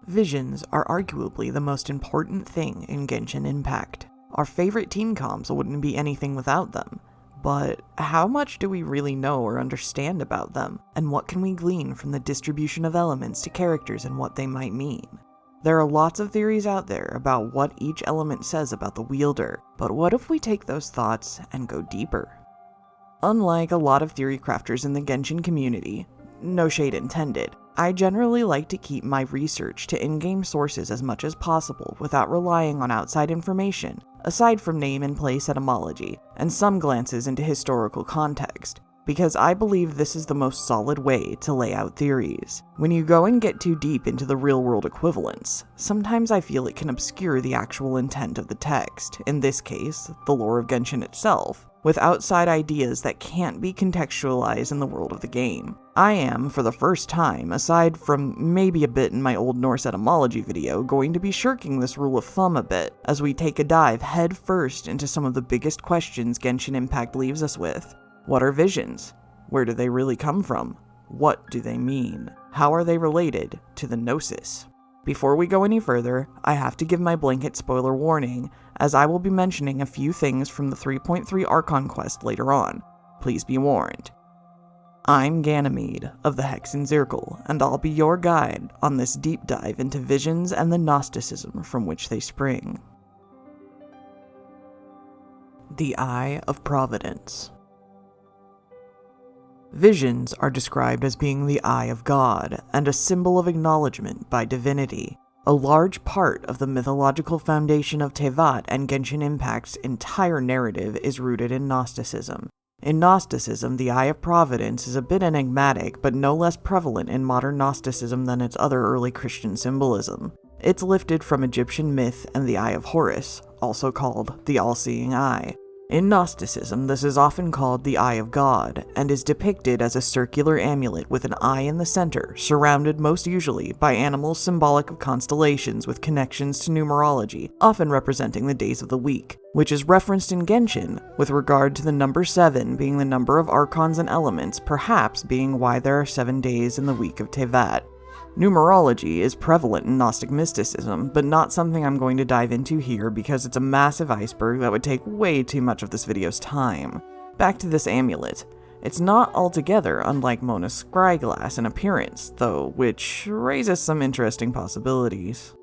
Visions are arguably the most important thing in Genshin Impact. Our favorite teen comps wouldn't be anything without them. But how much do we really know or understand about them, and what can we glean from the distribution of elements to characters and what they might mean? There are lots of theories out there about what each element says about the wielder, but what if we take those thoughts and go deeper? Unlike a lot of theory crafters in the Genshin community, no shade intended, I generally like to keep my research to in-game sources as much as possible without relying on outside information, aside from name and place etymology, and some glances into historical context, because I believe this is the most solid way to lay out theories. When you go and get too deep into the real-world equivalents, sometimes I feel it can obscure the actual intent of the text, in this case, the lore of Genshin itself, with outside ideas that can't be contextualized in the world of the game. I am, for the first time, aside from maybe a bit in my Old Norse etymology video, going to be shirking this rule of thumb a bit, as we take a dive head first into some of the biggest questions Genshin Impact leaves us with. What are visions? Where do they really come from? What do they mean? How are they related to the Gnosis? Before we go any further, I have to give my blanket spoiler warning, as I will be mentioning a few things from the 3.3 Archon quest later on. Please be warned. I'm Ganymede of the Hexen Circle, and I'll be your guide on this deep dive into visions and the Gnosticism from which they spring. The Eye of Providence. Visions are described as being the eye of God and a symbol of acknowledgement by divinity. A large part of the mythological foundation of Tevat and Genshin Impact's entire narrative is rooted in Gnosticism. In Gnosticism, the Eye of Providence is a bit enigmatic, but no less prevalent in modern Gnosticism than its other early Christian symbolism. It's lifted from Egyptian myth and the Eye of Horus, also called the All-Seeing Eye. In Gnosticism, this is often called the Eye of God, and is depicted as a circular amulet with an eye in the center, surrounded most usually by animals symbolic of constellations with connections to numerology, often representing the days of the week, which is referenced in Genshin, with regard to the number 7 being the number of archons and elements, perhaps being why there are 7 days in the week of Tevat. Numerology is prevalent in Gnostic mysticism, but not something I'm going to dive into here because it's a massive iceberg that would take way too much of this video's time. Back to this amulet. It's not altogether unlike Mona's Scryglass in appearance, though, which raises some interesting possibilities.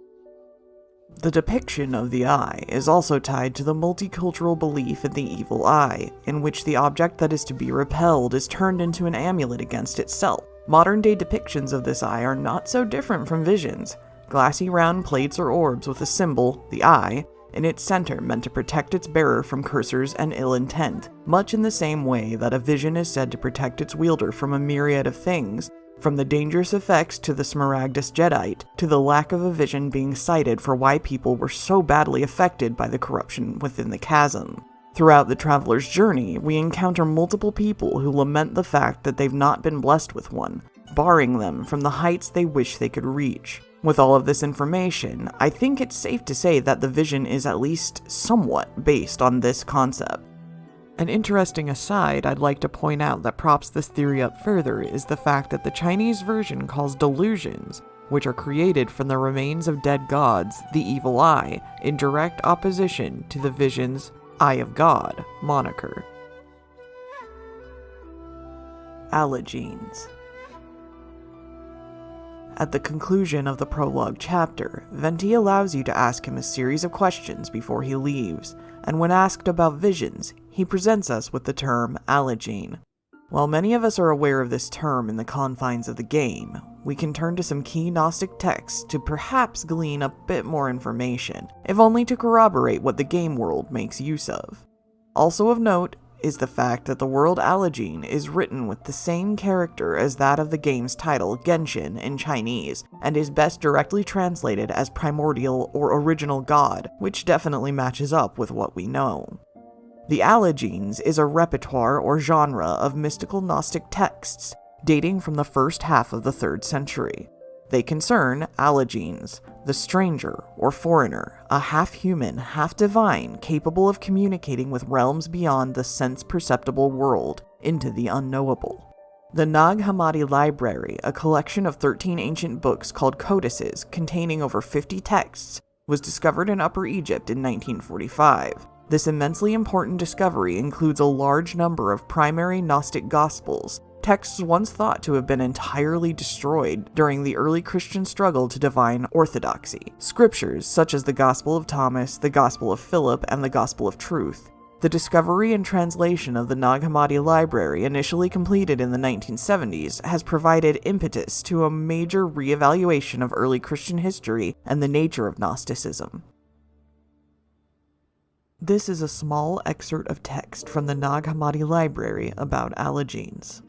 The depiction of the eye is also tied to the multicultural belief in the evil eye, in which the object that is to be repelled is turned into an amulet against itself. Modern-day depictions of this eye are not so different from visions. Glassy round plates or orbs with a symbol, the eye, in its center meant to protect its bearer from cursors and ill intent, much in the same way that a vision is said to protect its wielder from a myriad of things, from the dangerous effects to the Smaragdus Jediite, to the lack of a vision being cited for why people were so badly affected by the corruption within the chasm. Throughout the traveler's journey, we encounter multiple people who lament the fact that they've not been blessed with one, barring them from the heights they wish they could reach. With all of this information, I think it's safe to say that the vision is at least somewhat based on this concept. An interesting aside I'd like to point out that props this theory up further is the fact that the Chinese version calls delusions, which are created from the remains of dead gods, the evil eye, in direct opposition to the vision's Eye of God moniker. Allergenes. At the conclusion of the prologue chapter, Venti allows you to ask him a series of questions before he leaves, and when asked about visions, he presents us with the term allergene. While many of us are aware of this term in the confines of the game, we can turn to some key Gnostic texts to perhaps glean a bit more information, if only to corroborate what the game world makes use of. Also of note is the fact that the world Allergene is written with the same character as that of the game's title, Genshin, in Chinese, and is best directly translated as primordial or original god, which definitely matches up with what we know. The Allergenes is a repertoire or genre of mystical Gnostic texts, dating from the first half of the 3rd century. They concern Allergenes, the stranger or foreigner, a half-human, half-divine, capable of communicating with realms beyond the sense-perceptible world into the unknowable. The Nag Hammadi Library, a collection of 13 ancient books called codices containing over 50 texts, was discovered in Upper Egypt in 1945. This immensely important discovery includes a large number of primary Gnostic Gospels, texts once thought to have been entirely destroyed during the early Christian struggle to divine orthodoxy. Scriptures such as the Gospel of Thomas, the Gospel of Philip, and the Gospel of Truth. The discovery and translation of the Nag Hammadi Library, initially completed in the 1970s, has provided impetus to a major reevaluation of early Christian history and the nature of Gnosticism. This is a small excerpt of text from the Nag Hammadi Library about Allergenes.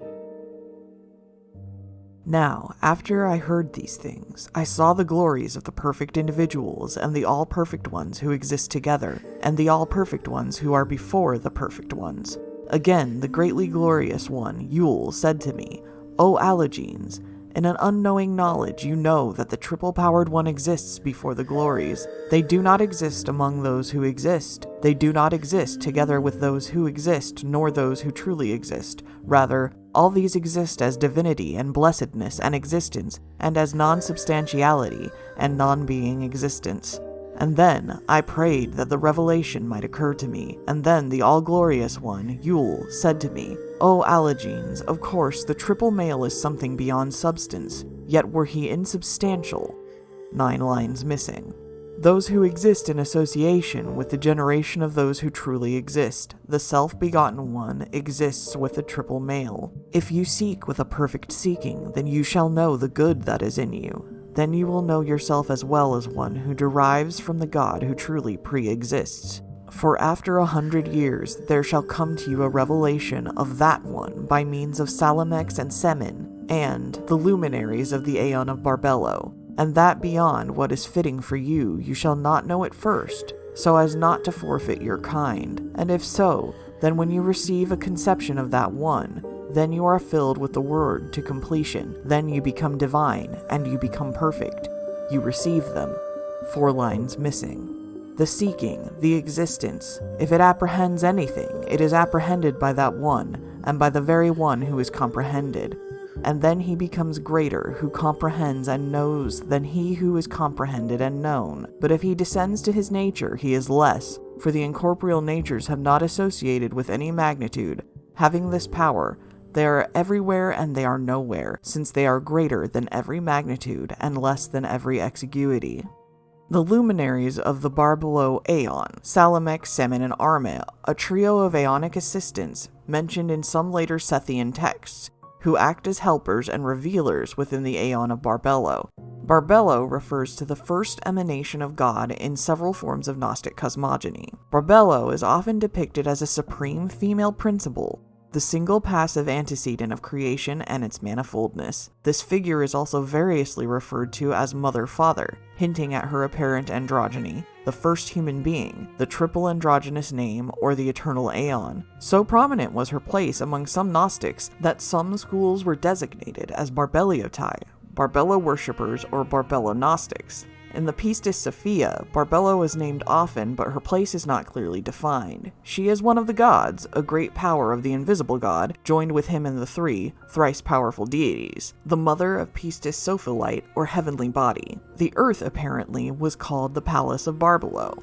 Now, after I heard these things, I saw the glories of the perfect individuals and the all-perfect ones who exist together, and the all-perfect ones who are before the perfect ones. Again, the greatly glorious one, Yule, said to me, O Allergenes, in an unknowing knowledge you know that the triple-powered one exists before the glories. They do not exist among those who exist. They do not exist together with those who exist, nor those who truly exist. Rather, all these exist as divinity and blessedness and existence, and as non-substantiality and non-being existence. And then I prayed that the revelation might occur to me, and then the all-glorious one, Yule, said to me, O Allergenes, of course the triple male is something beyond substance, yet were he insubstantial. 9 lines missing. Those who exist in association with the generation of those who truly exist, the self-begotten one, exists with the triple male. If you seek with a perfect seeking, then you shall know the good that is in you. Then you will know yourself as well as one who derives from the God who truly pre-exists. For after 100 years there shall come to you a revelation of that one by means of Salamex and Semin, and the luminaries of the Aeon of Barbello, and that beyond what is fitting for you, you shall not know at first, so as not to forfeit your kind. And if so, then when you receive a conception of that one, then you are filled with the word to completion, then you become divine, and you become perfect. You receive them. 4 lines missing. The seeking, the existence, if it apprehends anything, it is apprehended by that one, and by the very one who is comprehended. And then he becomes greater, who comprehends and knows, than he who is comprehended and known. But if he descends to his nature, he is less, for the incorporeal natures have not associated with any magnitude. Having this power, they are everywhere and they are nowhere, since they are greater than every magnitude and less than every exiguity. The luminaries of the Barbello Aeon, Salamex, Semin, and Arme, a trio of Aeonic assistants mentioned in some later Sethian texts, who act as helpers and revealers within the Aeon of Barbello. Barbello refers to the first emanation of God in several forms of Gnostic cosmogony. Barbello is often depicted as a supreme female principle, the single passive antecedent of creation and its manifoldness. This figure is also variously referred to as Mother-Father, hinting at her apparent androgyny, the first human being, the triple androgynous name, or the eternal Aeon. So prominent was her place among some Gnostics that some schools were designated as Barbelliotai, Barbello worshippers, or Barbello Gnostics. In the Pistis Sophia, Barbello is named often, but her place is not clearly defined. She is one of the gods, a great power of the invisible god, joined with him in the 3 thrice powerful deities, the mother of Pistis Sophilite, or heavenly body. The earth, apparently, was called the Palace of Barbello.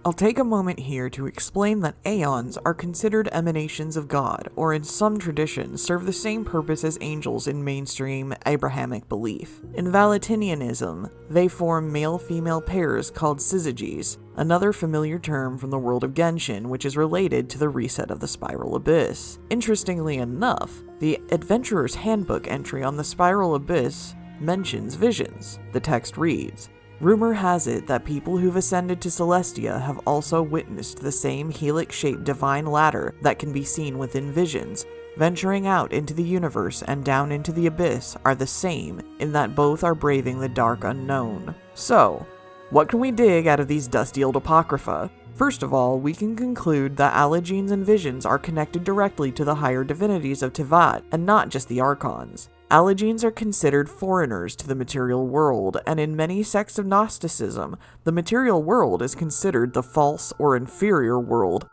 I'll take a moment here to explain that aeons are considered emanations of God, or in some traditions serve the same purpose as angels in mainstream Abrahamic belief. In Valentinianism, they form male-female pairs called syzygies, another familiar term from the world of Genshin, which is related to the reset of the Spiral Abyss. Interestingly enough, the Adventurer's Handbook entry on the Spiral Abyss mentions visions. The text reads, "Rumor has it that people who've ascended to Celestia have also witnessed the same helix-shaped divine ladder that can be seen within visions. Venturing out into the universe and down into the abyss are the same in that both are braving the dark unknown." So, what can we dig out of these dusty old apocrypha? First of all, we can conclude that Allergenes and visions are connected directly to the higher divinities of Tevat, and not just the Archons. Allergenes are considered foreigners to the material world, and in many sects of Gnosticism, the material world is considered the false or inferior world,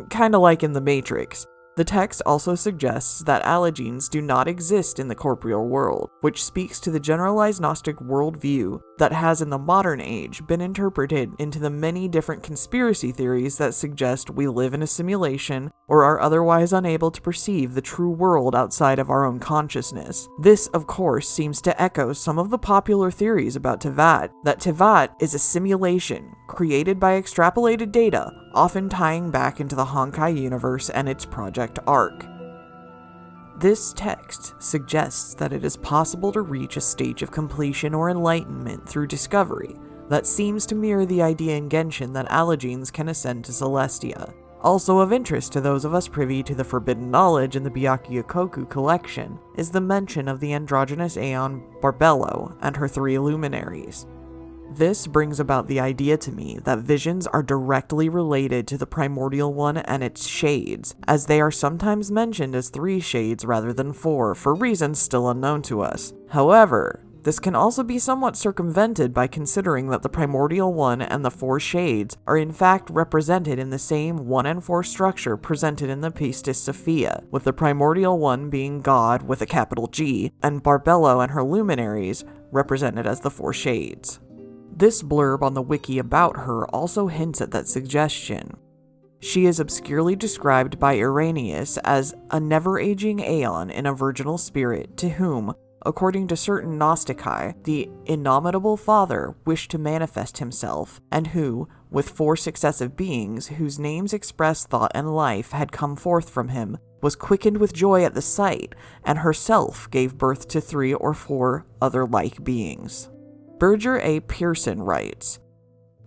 kinda like in the Matrix. The text also suggests that Allergenes do not exist in the corporeal world, which speaks to the generalized Gnostic worldview that has in the modern age been interpreted into the many different conspiracy theories that suggest we live in a simulation or are otherwise unable to perceive the true world outside of our own consciousness. This, of course, seems to echo some of the popular theories about Teyvat, that Teyvat is a simulation created by extrapolated data, often tying back into the Honkai universe and its Project Arc. This text suggests that it is possible to reach a stage of completion or enlightenment through discovery that seems to mirror the idea in Genshin that Allergenes can ascend to Celestia. Also of interest to those of us privy to the forbidden knowledge in the Byakuya collection is the mention of the androgynous Aeon Barbello and her 3 luminaries. This brings about the idea to me that visions are directly related to the Primordial One and its shades, as they are sometimes mentioned as 3 shades rather than 4 for reasons still unknown to us. However, this can also be somewhat circumvented by considering that the Primordial One and the 4 shades are in fact represented in the same 1 and 4 structure presented in the Pistis Sophia, with the Primordial One being God with a capital G, and Barbello and her luminaries represented as the 4 shades. This blurb on the wiki about her also hints at that suggestion. She is obscurely described by Irenaeus as a never-aging Aeon in a virginal spirit to whom, according to certain Gnostici, the innominable Father wished to manifest himself, and who, with 4 successive beings whose names express thought and life had come forth from him, was quickened with joy at the sight, and herself gave birth to 3 or 4 other like beings. Berger A. Pearson writes,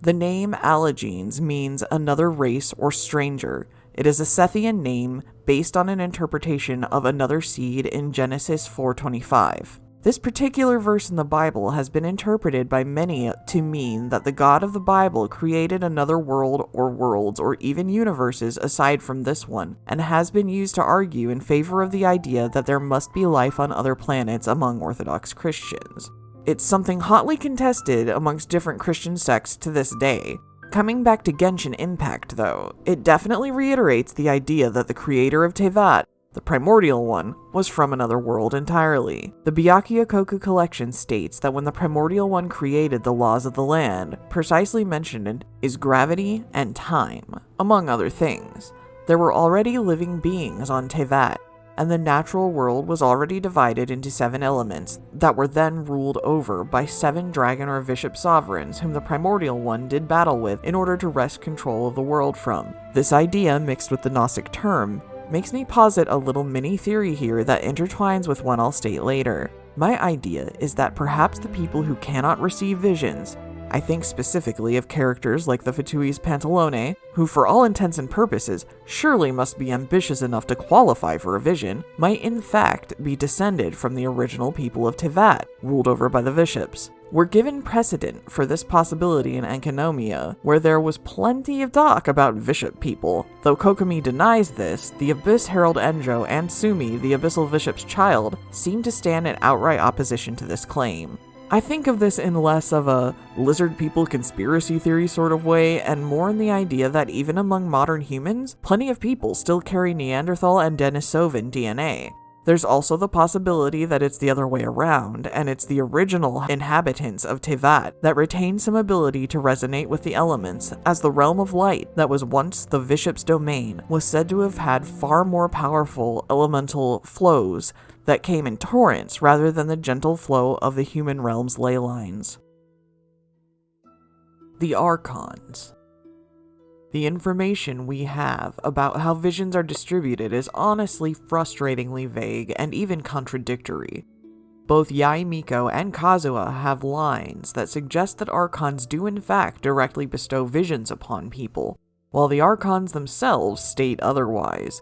"The name Allergenes means another race or stranger. It is a Sethian name based on an interpretation of another seed in Genesis 4:25. This particular verse in the Bible has been interpreted by many to mean that the God of the Bible created another world or worlds or even universes aside from this one, and has been used to argue in favor of the idea that there must be life on other planets among Orthodox Christians. It's something hotly contested amongst different Christian sects to this day. Coming back to Genshin Impact, though, it definitely reiterates the idea that the creator of Teyvat, the Primordial One, was from another world entirely. The Byakuya collection states that when the Primordial One created the laws of the land, precisely mentioned is gravity and time, among other things. There were already living beings on Teyvat, and the natural world was already divided into 7 elements that were then ruled over by 7 dragon or bishop sovereigns whom the Primordial One did battle with in order to wrest control of the world from. This idea, mixed with the Gnostic term, makes me posit a little mini theory here that intertwines with one I'll state later. My idea is that perhaps the people who cannot receive visions, I think specifically of characters like the Fatui's Pantalone, who for all intents and purposes surely must be ambitious enough to qualify for a vision, might in fact be descended from the original people of Teyvat, ruled over by the bishops. We're given precedent for this possibility in Enkanomiya, where there was plenty of talk about bishop people. Though Kokomi denies this, the Abyss Herald Enjo and Sumi, the Abyssal Bishop's child, seem to stand in outright opposition to this claim. I think of this in less of a lizard people conspiracy theory sort of way, and more in the idea that even among modern humans, plenty of people still carry Neanderthal and Denisovan DNA. There's also the possibility that it's the other way around, and it's the original inhabitants of Teyvat that retain some ability to resonate with the elements, as the realm of light that was once the bishop's domain was said to have had far more powerful elemental flows that came in torrents rather than the gentle flow of the human realm's ley lines. The Archons. The information we have about how visions are distributed is honestly frustratingly vague and even contradictory. Both Yai Miko and Kazuha have lines that suggest that Archons do in fact directly bestow visions upon people, while the Archons themselves state otherwise.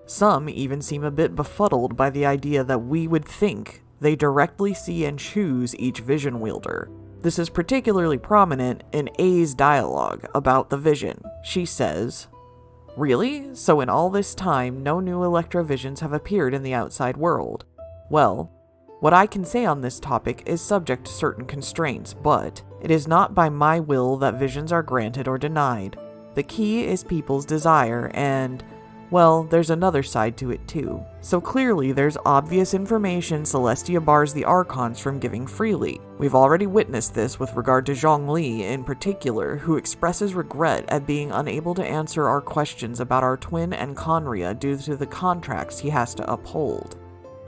Some even seem a bit befuddled by the idea that we would think they directly see and choose each vision wielder. This is particularly prominent in A's dialogue about the vision. She says, "Really? So in all this time, no new Electrovisions have appeared in the outside world? Well, what I can say on this topic is subject to certain constraints, but it is not by my will that visions are granted or denied. The key is people's desire and, Well, there's another side to it too. So clearly there's obvious information Celestia bars the Archons from giving freely. We've already witnessed this with regard to Zhongli in particular, who expresses regret at being unable to answer our questions about our twin and Conria due to the contracts he has to uphold.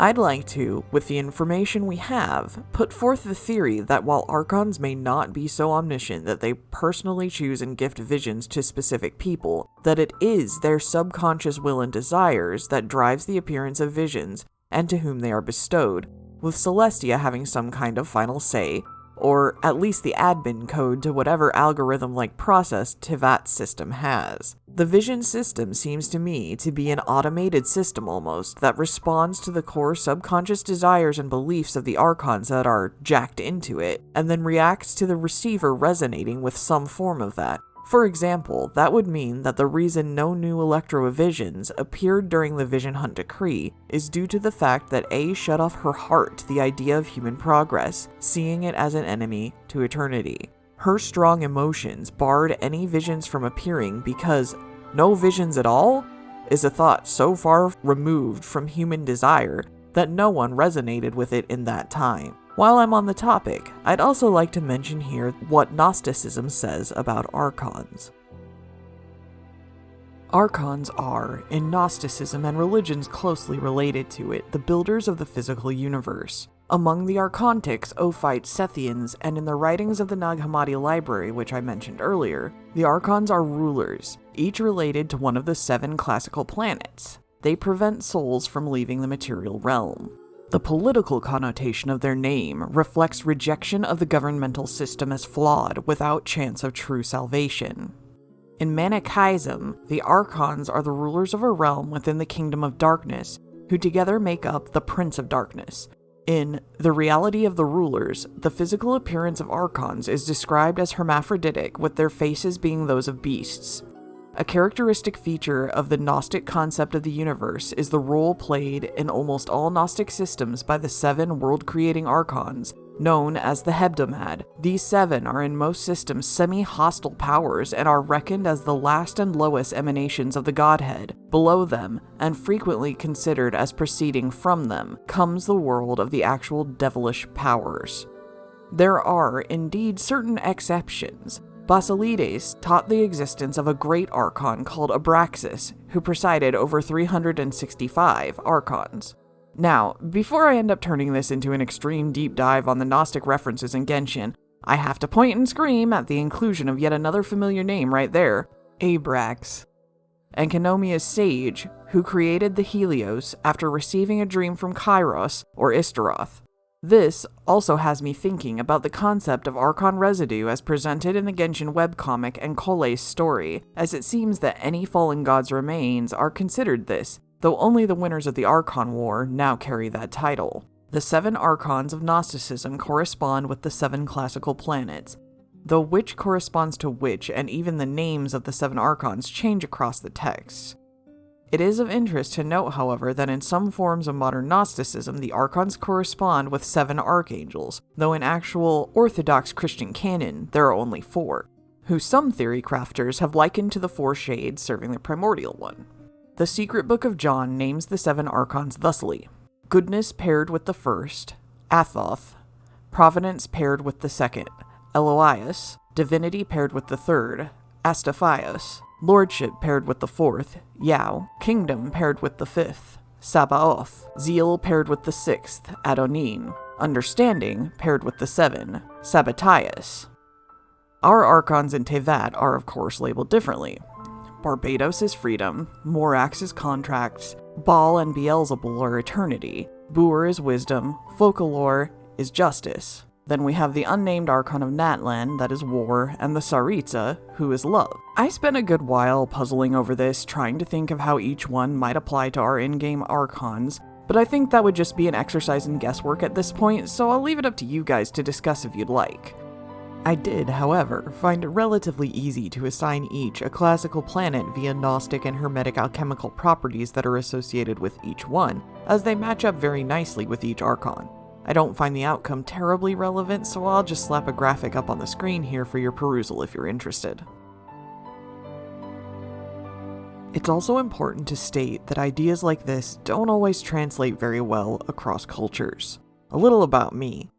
I'd like to, with the information we have, put forth the theory that while Archons may not be so omniscient that they personally choose and gift visions to specific people, that it is their subconscious will and desires that drives the appearance of visions and to whom they are bestowed, with Celestia having some kind of final say, or at least the admin code to whatever algorithm-like process Tevat's system has. The vision system seems to me to be an automated system almost, that responds to the core subconscious desires and beliefs of the Archons that are jacked into it, and then reacts to the receiver resonating with some form of that. For example, that would mean that the reason no new Electrovisions appeared during the Vision Hunt Decree is due to the fact that A shut off her heart to the idea of human progress, seeing it as an enemy to eternity. Her strong emotions barred any visions from appearing because no visions at all is a thought so far removed from human desire that no one resonated with it in that time. While I'm on the topic, I'd also like to mention here what Gnosticism says about Archons. Archons are, in Gnosticism and religions closely related to it, the builders of the physical universe. Among the Archontics, Ophite, Sethians, and in the writings of the Nag Hammadi library, which I mentioned earlier, the Archons are rulers, each related to one of the 7 classical planets. They prevent souls from leaving the material realm. The political connotation of their name reflects rejection of the governmental system as flawed without chance of true salvation. In Manichaeism, the Archons are the rulers of a realm within the Kingdom of Darkness, who together make up the Prince of Darkness. In The Reality of the Rulers, the physical appearance of Archons is described as hermaphroditic, with their faces being those of beasts. A characteristic feature of the Gnostic concept of the universe is the role played in almost all Gnostic systems by the 7 world-creating Archons, known as the Hebdomad. These 7 are in most systems semi-hostile powers and are reckoned as the last and lowest emanations of the Godhead. Below them, and frequently considered as proceeding from them, comes the world of the actual devilish powers. There are, indeed, certain exceptions. Basilides taught the existence of a great Archon called Abraxas, who presided over 365 Archons. Now, before I end up turning this into an extreme deep dive on the Gnostic references in Genshin, I have to point and scream at the inclusion of yet another familiar name right there, Abrax. Enconomia's sage, who created the Helios after receiving a dream from Kairos, or Istaroth. This also has me thinking about the concept of Archon residue as presented in the Genshin webcomic and Kolei's story, as it seems that any fallen god's remains are considered this, though only the winners of the Archon War now carry that title. The 7 Archons of Gnosticism correspond with the 7 classical planets, though which corresponds to which and even the names of the 7 Archons change across the texts. It is of interest to note, however, that in some forms of modern Gnosticism, the Archons correspond with 7 archangels, though in actual Orthodox Christian canon, there are only 4, who some theory crafters have likened to the 4 shades serving the primordial one. The Secret Book of John names the 7 Archons thusly: Goodness paired with the first, Athoth; Providence paired with the second, Eloias; Divinity paired with the third, Astaphios; Lordship paired with the fourth, Yao; Kingdom paired with the fifth, Sabaoth; Zeal paired with the sixth, Adonin; Understanding paired with the 7, Sabbatias. Our Archons in Tevat are of course labeled differently. Barbados is freedom, Morax is contracts, Baal and Beelzebul are eternity, Buer is wisdom, Folklore is justice. Then we have the unnamed Archon of Natlan, that is war, and the Saritsa, who is love. I spent a good while puzzling over this, trying to think of how each one might apply to our in-game Archons, but I think that would just be an exercise in guesswork at this point, so I'll leave it up to you guys to discuss if you'd like. I did, however, find it relatively easy to assign each a classical planet via Gnostic and Hermetic alchemical properties that are associated with each one, as they match up very nicely with each Archon. I don't find the outcome terribly relevant, so I'll just slap a graphic up on the screen here for your perusal if you're interested. It's also important to state that ideas like this don't always translate very well across cultures. A little about me.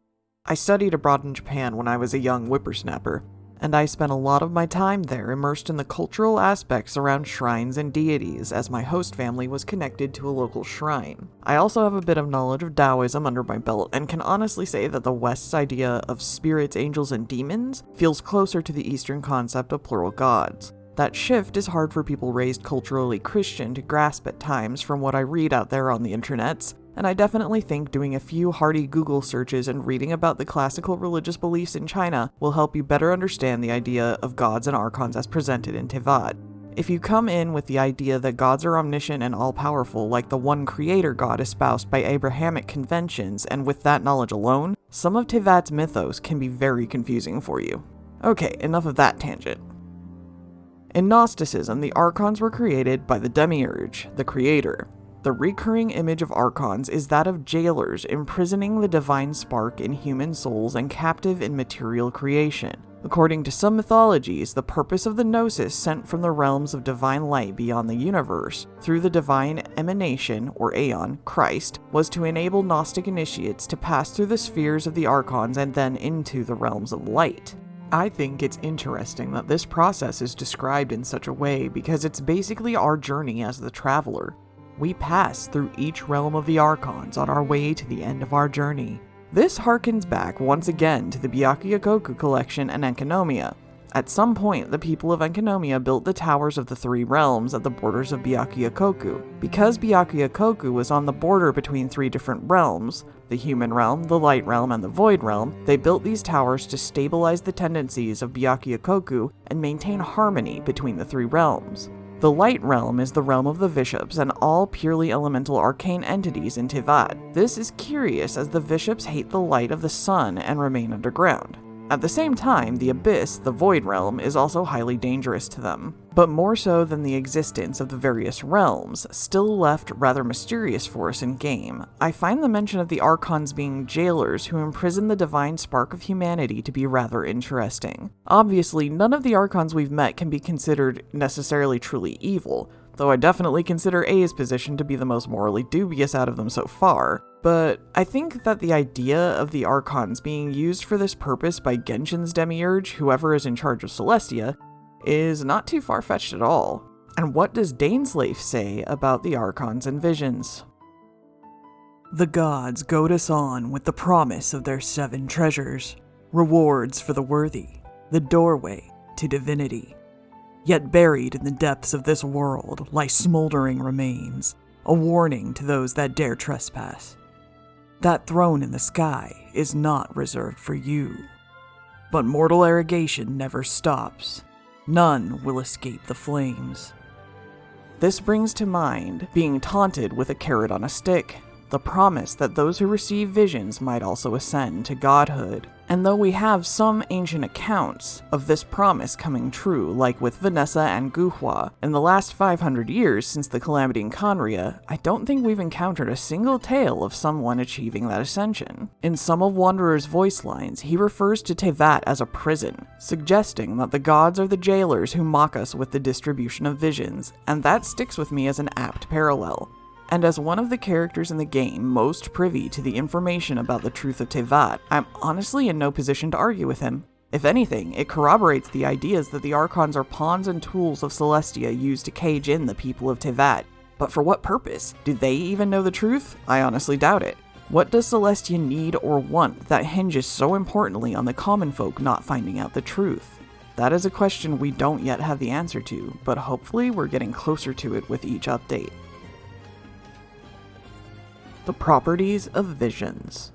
I studied abroad in Japan when I was a young whippersnapper, and I spent a lot of my time there immersed in the cultural aspects around shrines and deities, as my host family was connected to a local shrine. I also have a bit of knowledge of Taoism under my belt, and can honestly say that the West's idea of spirits, angels, and demons feels closer to the Eastern concept of plural gods. That shift is hard for people raised culturally Christian to grasp at times from what I read out there on the internets, and I definitely think doing a few hearty Google searches and reading about the classical religious beliefs in China will help you better understand the idea of gods and archons as presented in Tevat. If you come in with the idea that gods are omniscient and all-powerful like the one creator god espoused by Abrahamic conventions, and with that knowledge alone, some of Tevat's mythos can be very confusing for you. Okay, enough of that tangent. In Gnosticism, the Archons were created by the Demiurge, the creator. The recurring image of Archons is that of jailers imprisoning the divine spark in human souls and captive in material creation. According to some mythologies, the purpose of the Gnosis sent from the realms of divine light beyond the universe, through the divine emanation, or Aeon, Christ, was to enable Gnostic initiates to pass through the spheres of the Archons and then into the realms of light. I think it's interesting that this process is described in such a way because it's basically our journey as the traveler. We pass through each realm of the Archons on our way to the end of our journey. This harkens back once again to the Byakuya-koku collection and Enkanomiya. At some point, the people of Enkanomiya built the towers of the three realms at the borders of Byakuya-koku. Because Byakuya-koku was on the border between three different realms, the human realm, the light realm, and the void realm, they built these towers to stabilize the tendencies of Byakuya-koku and maintain harmony between the three realms. The light realm is the realm of the Vishops and all purely elemental arcane entities in Tevat. This is curious as the Vishops hate the light of the sun and remain underground. At the same time, the Abyss, the Void Realm, is also highly dangerous to them, but more so than the existence of the various realms, still left rather mysterious for us in game. I find the mention of the Archons being jailers who imprison the divine spark of humanity to be rather interesting. Obviously, none of the Archons we've met can be considered necessarily truly evil, though I definitely consider A's position to be the most morally dubious out of them so far. But I think that the idea of the Archons being used for this purpose by Genshin's demiurge, whoever is in charge of Celestia, is not too far-fetched at all. And what does Daneslafe say about the Archons and visions? The gods goad us on with the promise of their 7 treasures, rewards for the worthy, the doorway to divinity. Yet buried in the depths of this world lie smoldering remains, a warning to those that dare trespass. That throne in the sky is not reserved for you. But mortal arrogation never stops. None will escape the flames. This brings to mind being taunted with a carrot on a stick, the promise that those who receive visions might also ascend to godhood. And though we have some ancient accounts of this promise coming true, like with Vanessa and Guhua, in the last 500 years since the calamity in Conria, I don't think we've encountered a single tale of someone achieving that ascension. In some of Wanderer's voice lines, he refers to Tevat as a prison, suggesting that the gods are the jailers who mock us with the distribution of visions, and that sticks with me as an apt parallel. And as one of the characters in the game most privy to the information about the truth of Tevat, I'm honestly in no position to argue with him. If anything, it corroborates the ideas that the Archons are pawns and tools of Celestia used to cage in the people of Tevat. But for what purpose? Do they even know the truth? I honestly doubt it. What does Celestia need or want that hinges so importantly on the common folk not finding out the truth? That is a question we don't yet have the answer to, but hopefully we're getting closer to it with each update. The properties of visions.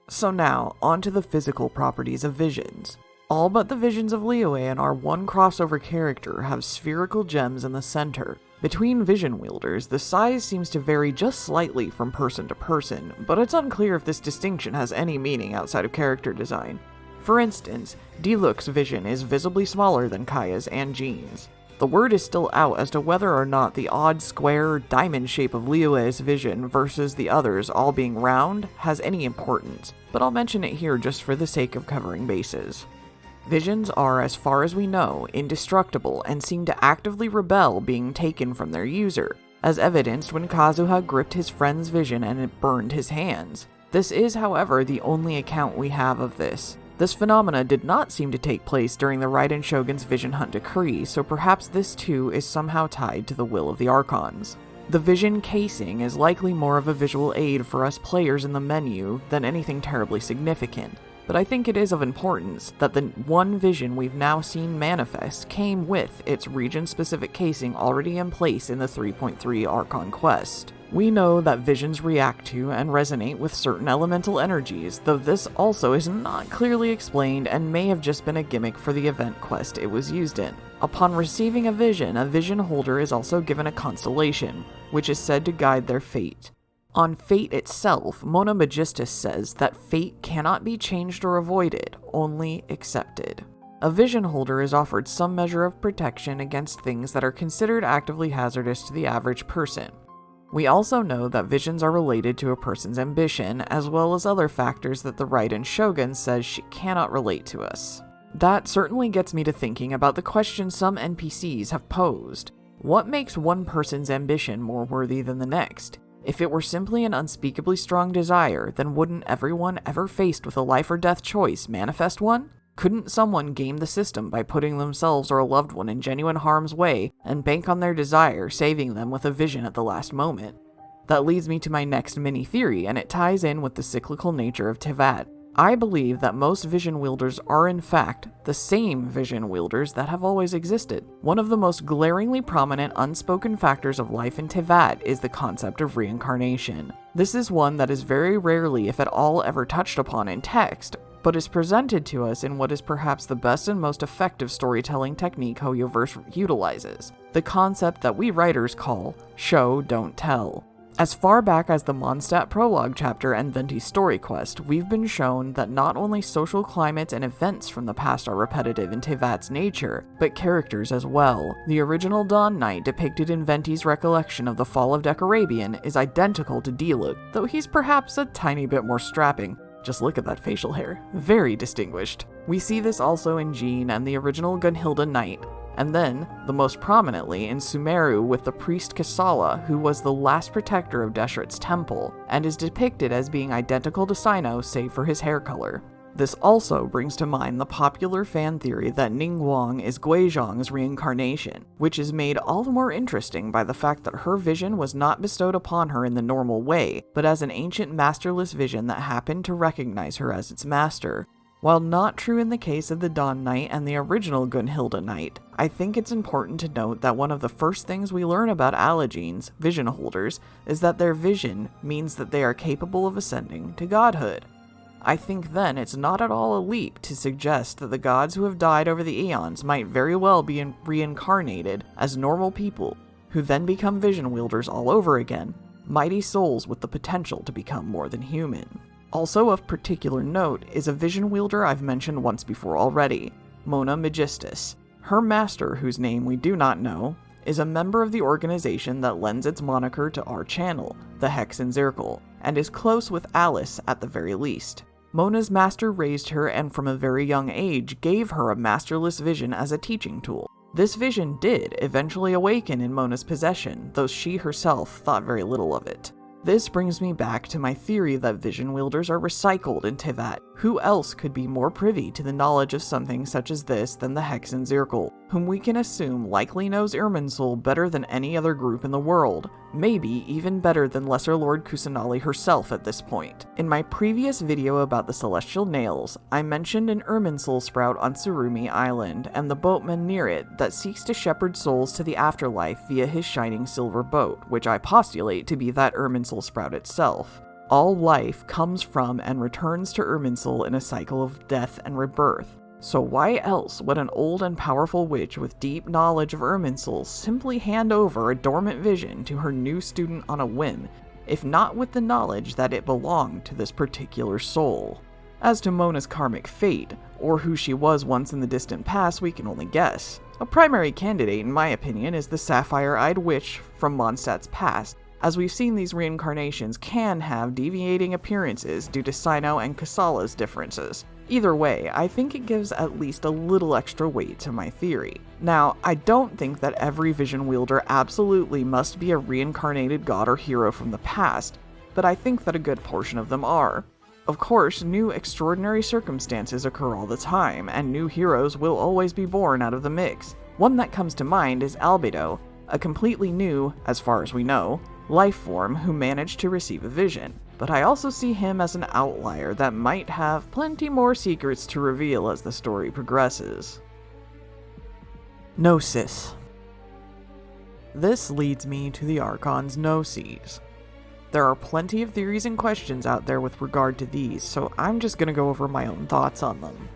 So now, onto the physical properties of visions. All but the visions of Liyue and our one crossover character have spherical gems in the center. Between vision wielders, the size seems to vary just slightly from person to person, but it's unclear if this distinction has any meaning outside of character design. For instance, Diluc's vision is visibly smaller than Kaya's and Jean's. The word is still out as to whether or not the odd square, diamond shape of Liyue's vision versus the others all being round has any importance, but I'll mention it here just for the sake of covering bases. Visions are, as far as we know, indestructible and seem to actively rebel being taken from their user, as evidenced when Kazuha gripped his friend's vision and it burned his hands. This is, however, the only account we have of this. This phenomena did not seem to take place during the Raiden Shogun's Vision Hunt decree, so perhaps this too is somehow tied to the will of the Archons. The vision casing is likely more of a visual aid for us players in the menu than anything terribly significant, but I think it is of importance that the one vision we've now seen manifest came with its region-specific casing already in place in the 3.3 Archon quest. We know that visions react to and resonate with certain elemental energies, though this also is not clearly explained and may have just been a gimmick for the event quest it was used in. Upon receiving a vision holder is also given a constellation, which is said to guide their fate. On fate itself, Mona Magistus says that fate cannot be changed or avoided, only accepted. A vision holder is offered some measure of protection against things that are considered actively hazardous to the average person. We also know that visions are related to a person's ambition, as well as other factors that the Raiden Shogun says she cannot relate to us. That certainly gets me to thinking about the question some NPCs have posed. What makes one person's ambition more worthy than the next? If it were simply an unspeakably strong desire, then wouldn't everyone ever faced with a life or death choice manifest one? Couldn't someone game the system by putting themselves or a loved one in genuine harm's way and bank on their desire, saving them with a vision at the last moment? That leads me to my next mini-theory, and it ties in with the cyclical nature of Teyvat. I believe that most vision wielders are in fact the same vision wielders that have always existed. One of the most glaringly prominent unspoken factors of life in Teyvat is the concept of reincarnation. This is one that is very rarely, if at all, ever touched upon in text, but is presented to us in what is perhaps the best and most effective storytelling technique Hoyoverse utilizes, the concept that we writers call show, don't tell. As far back as the Mondstadt prologue chapter and Venti's story quest, we've been shown that not only social climates and events from the past are repetitive in Teyvat's nature, but characters as well. The original Dawn Knight depicted in Venti's recollection of the fall of Decarabian is identical to Diluc, though he's perhaps a tiny bit more strapping. Just look at that facial hair. Very distinguished. We see this also in Jean and the original Gunhilda Knight, and then, the most prominently, in Sumeru with the priest Kasala, who was the last protector of Deshret's temple, and is depicted as being identical to Sino save for his hair color. This also brings to mind the popular fan theory that Ningguang is Guizhong's reincarnation, which is made all the more interesting by the fact that her vision was not bestowed upon her in the normal way, but as an ancient masterless vision that happened to recognize her as its master. While not true in the case of the Dawn Knight and the original Gunhilda Knight, I think it's important to note that one of the first things we learn about Allegenes, vision holders, is that their vision means that they are capable of ascending to godhood. I think then it's not at all a leap to suggest that the gods who have died over the eons might very well be reincarnated as normal people, who then become vision wielders all over again, mighty souls with the potential to become more than human. Also of particular note is a vision wielder I've mentioned once before already, Mona Magistus. Her master, whose name we do not know, is a member of the organization that lends its moniker to our channel, the Hexen Zirkel, and is close with Alice at the very least. Mona's master raised her and from a very young age gave her a masterless vision as a teaching tool. This vision did eventually awaken in Mona's possession, though she herself thought very little of it. This brings me back to my theory that vision wielders are recycled in Teyvat. Who else could be more privy to the knowledge of something such as this than the Hexen Zirkel, whom we can assume likely knows Irminsul better than any other group in the world, maybe even better than Lesser Lord Kusanali herself at this point. In my previous video about the Celestial Nails, I mentioned an Irminsul sprout on Tsurumi Island and the boatman near it that seeks to shepherd souls to the afterlife via his shining silver boat, which I postulate to be that Irminsul sprout itself. All life comes from and returns to Irminsul in a cycle of death and rebirth. So why else would an old and powerful witch with deep knowledge of Irminsul simply hand over a dormant vision to her new student on a whim, if not with the knowledge that it belonged to this particular soul? As to Mona's karmic fate, or who she was once in the distant past, we can only guess. A primary candidate, in my opinion, is the sapphire-eyed witch from Mondstadt's past, as we've seen these reincarnations can have deviating appearances due to Sino and Kasala's differences. Either way, I think it gives at least a little extra weight to my theory. Now, I don't think that every vision wielder absolutely must be a reincarnated god or hero from the past, but I think that a good portion of them are. Of course, new extraordinary circumstances occur all the time, and new heroes will always be born out of the mix. One that comes to mind is Albedo, a completely new, as far as we know, life form who managed to receive a vision. But I also see him as an outlier that might have plenty more secrets to reveal as the story progresses. Gnosis. This leads me to the Archons Gnoses. There are plenty of theories and questions out there with regard to these, so I'm just going to go over my own thoughts on them.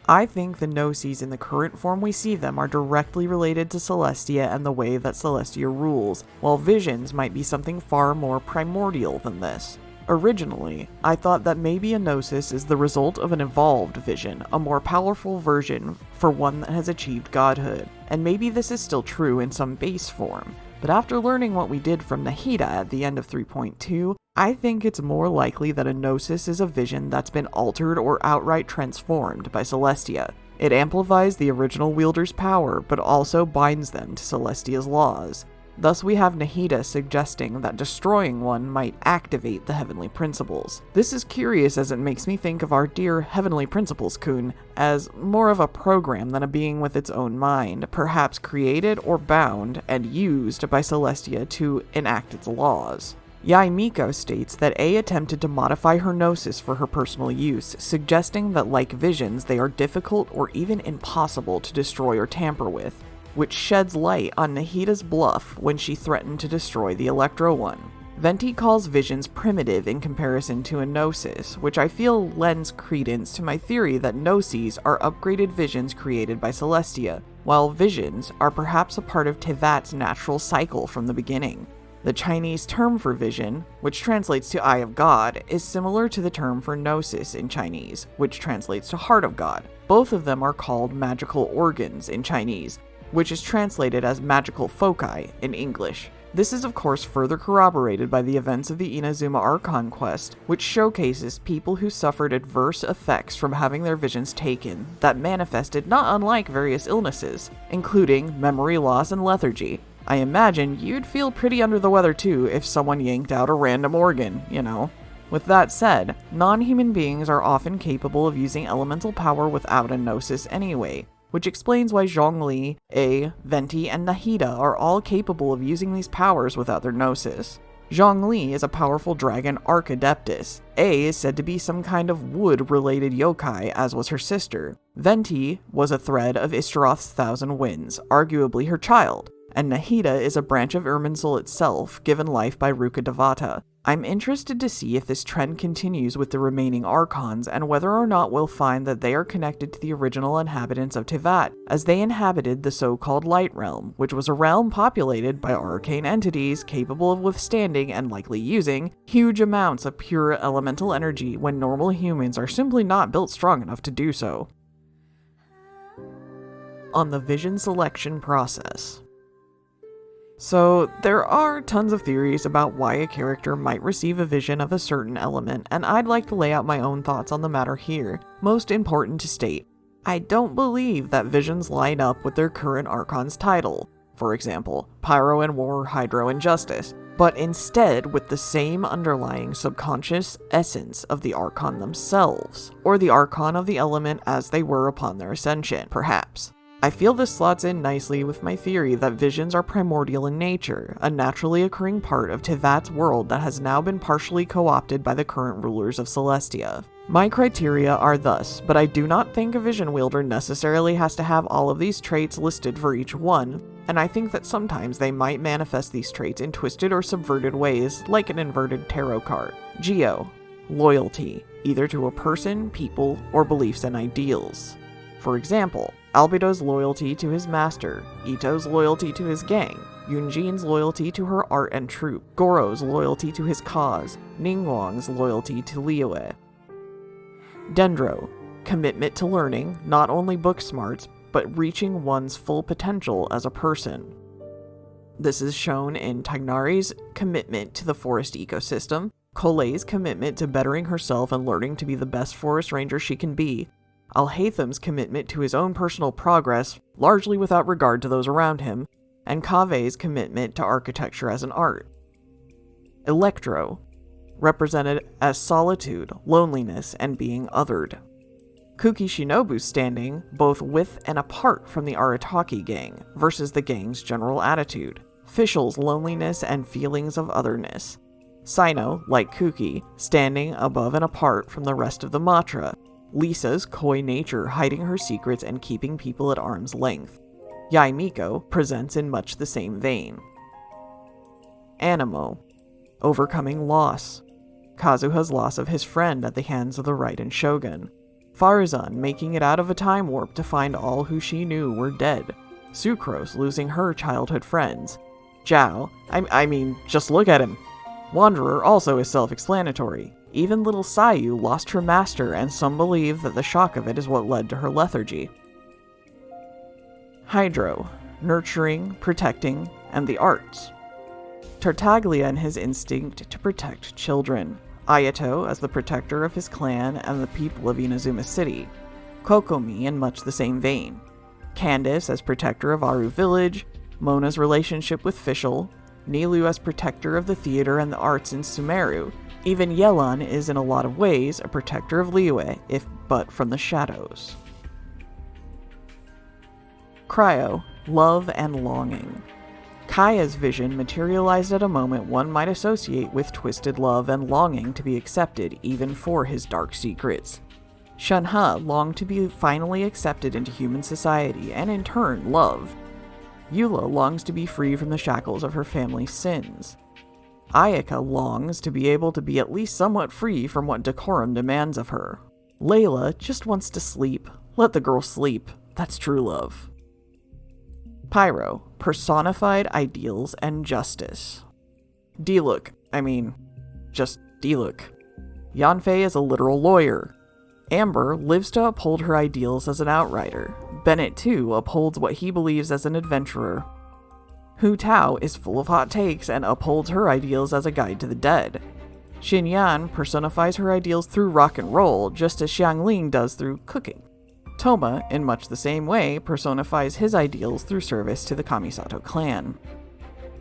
I think the Gnoses in the current form we see them are directly related to Celestia and the way that Celestia rules, while visions might be something far more primordial than this. Originally, I thought that maybe a Gnosis is the result of an evolved vision, a more powerful version for one that has achieved godhood, and maybe this is still true in some base form. But after learning what we did from Nahida at the end of 3.2, I think it's more likely that a Gnosis is a vision that's been altered or outright transformed by Celestia. It amplifies the original wielder's power, but also binds them to Celestia's laws. Thus we have Nahida suggesting that destroying one might activate the Heavenly Principles. This is curious as it makes me think of our dear Heavenly Principles Kun as more of a program than a being with its own mind, perhaps created or bound and used by Celestia to enact its laws. Yai Miko states that A attempted to modify her Gnosis for her personal use, suggesting that like visions they are difficult or even impossible to destroy or tamper with, which sheds light on Nahida's bluff when she threatened to destroy the Electro one. Venti calls visions primitive in comparison to a Gnosis, which I feel lends credence to my theory that Gnoses are upgraded visions created by Celestia, while visions are perhaps a part of Tevat's natural cycle from the beginning. The Chinese term for vision, which translates to Eye of God, is similar to the term for Gnosis in Chinese, which translates to Heart of God. Both of them are called magical organs in Chinese, which is translated as magical foci in English. This is of course further corroborated by the events of the Inazuma Archon quest, which showcases people who suffered adverse effects from having their visions taken that manifested not unlike various illnesses, including memory loss and lethargy. I imagine you'd feel pretty under the weather too if someone yanked out a random organ, you know. With that said, non-human beings are often capable of using elemental power without a Gnosis anyway, which explains why Zhongli, A, Venti, and Nahida are all capable of using these powers without their Gnosis. Zhongli is a powerful dragon Archadeptus. A is said to be some kind of wood-related yokai, as was her sister. Venti was a thread of Ishtaroth's Thousand Winds, arguably her child. And Nahida is a branch of Irminsul itself, given life by Rukkhadevata. I'm interested to see if this trend continues with the remaining Archons, and whether or not we'll find that they are connected to the original inhabitants of Tevat, as they inhabited the so-called Light Realm, which was a realm populated by arcane entities capable of withstanding and likely using huge amounts of pure elemental energy when normal humans are simply not built strong enough to do so. On the vision selection process. So, there are tons of theories about why a character might receive a vision of a certain element, and I'd like to lay out my own thoughts on the matter here. Most important to state, I don't believe that visions line up with their current Archon's title, for example, Pyro and War, Hydro and Justice, but instead with the same underlying subconscious essence of the Archon themselves, or the Archon of the element as they were upon their ascension, perhaps. I feel this slots in nicely with my theory that visions are primordial in nature, a naturally occurring part of Tevat's world that has now been partially co-opted by the current rulers of Celestia. My criteria are thus, but I do not think a vision wielder necessarily has to have all of these traits listed for each one, and I think that sometimes they might manifest these traits in twisted or subverted ways, like an inverted tarot card. Geo. Loyalty, either to a person, people, or beliefs and ideals. For example, Albedo's loyalty to his master, Ito's loyalty to his gang, Yunjin's loyalty to her art and troupe, Goro's loyalty to his cause, Ningguang's loyalty to Liyue. Dendro, commitment to learning, not only book smarts, but reaching one's full potential as a person. This is shown in Tignari's commitment to the forest ecosystem, Cole's commitment to bettering herself and learning to be the best forest ranger she can be, Alhatham's commitment to his own personal progress, largely without regard to those around him, and Kave's commitment to architecture as an art. Electro, represented as solitude, loneliness, and being othered. Kuki Shinobu's standing, both with and apart from the Arataki gang, versus the gang's general attitude. Fischl's loneliness and feelings of otherness. Sino, like Kuki, standing above and apart from the rest of the Matra. Lisa's coy nature, hiding her secrets and keeping people at arm's length. Yaimiko presents in much the same vein. Animo, overcoming loss. Kazuha's loss of his friend at the hands of the Raiden Shogun. Farazan making it out of a time warp to find all who she knew were dead. Sucrose losing her childhood friends. Zhao, I mean, just look at him. Wanderer also is self-explanatory. Even little Sayu lost her master, and some believe that the shock of it is what led to her lethargy. Hydro, nurturing, protecting, and the arts. Tartaglia and his instinct to protect children. Ayato as the protector of his clan and the people of Inazuma City. Kokomi in much the same vein. Candace as protector of Aru Village. Mona's relationship with Fischl. Nilu as protector of the theater and the arts in Sumeru. Even Yelan is in a lot of ways a protector of Liyue, if but from the shadows. Cryo, love and longing. Kaya's vision materialized at a moment one might associate with twisted love and longing to be accepted even for his dark secrets. Shenhe longed to be finally accepted into human society and in turn love. Eula longs to be free from the shackles of her family's sins. Ayaka longs to be able to be at least somewhat free from what decorum demands of her. Layla just wants to sleep. Let the girl sleep. That's true love. Pyro, personified ideals and justice. Diluc, just Diluc. Yanfei is a literal lawyer. Amber lives to uphold her ideals as an outrider. Bennett, too, upholds what he believes as an adventurer. Hu Tao is full of hot takes and upholds her ideals as a guide to the dead. Xin Yan personifies her ideals through rock and roll, just as Xiangling does through cooking. Toma, in much the same way, personifies his ideals through service to the Kamisato clan.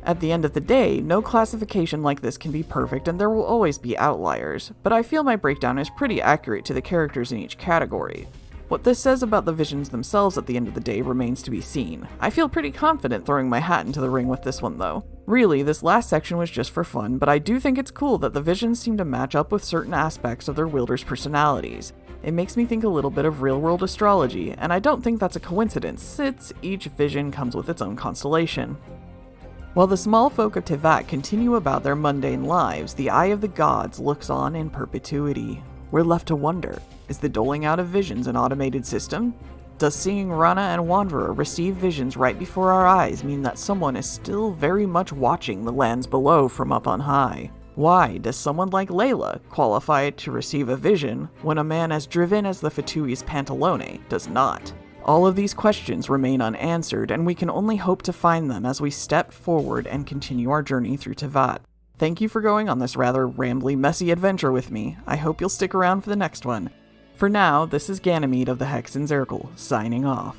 At the end of the day, no classification like this can be perfect and there will always be outliers, but I feel my breakdown is pretty accurate to the characters in each category. What this says about the visions themselves at the end of the day remains to be seen. I feel pretty confident throwing my hat into the ring with this one though. Really, this last section was just for fun, but I do think it's cool that the visions seem to match up with certain aspects of their wielders' personalities. It makes me think a little bit of real-world astrology, and I don't think that's a coincidence, since each vision comes with its own constellation. While the small folk of Teyvat continue about their mundane lives, the Eye of the Gods looks on in perpetuity. We're left to wonder, is the doling out of visions an automated system? Does seeing Rana and Wanderer receive visions right before our eyes mean that someone is still very much watching the lands below from up on high? Why does someone like Layla qualify to receive a vision when a man as driven as the Fatui's Pantalone does not? All of these questions remain unanswered, and we can only hope to find them as we step forward and continue our journey through Teyvat. Thank you for going on this rather rambly, messy adventure with me. I hope you'll stick around for the next one. For now, this is Ganymede of the Hexen Zirkel, signing off.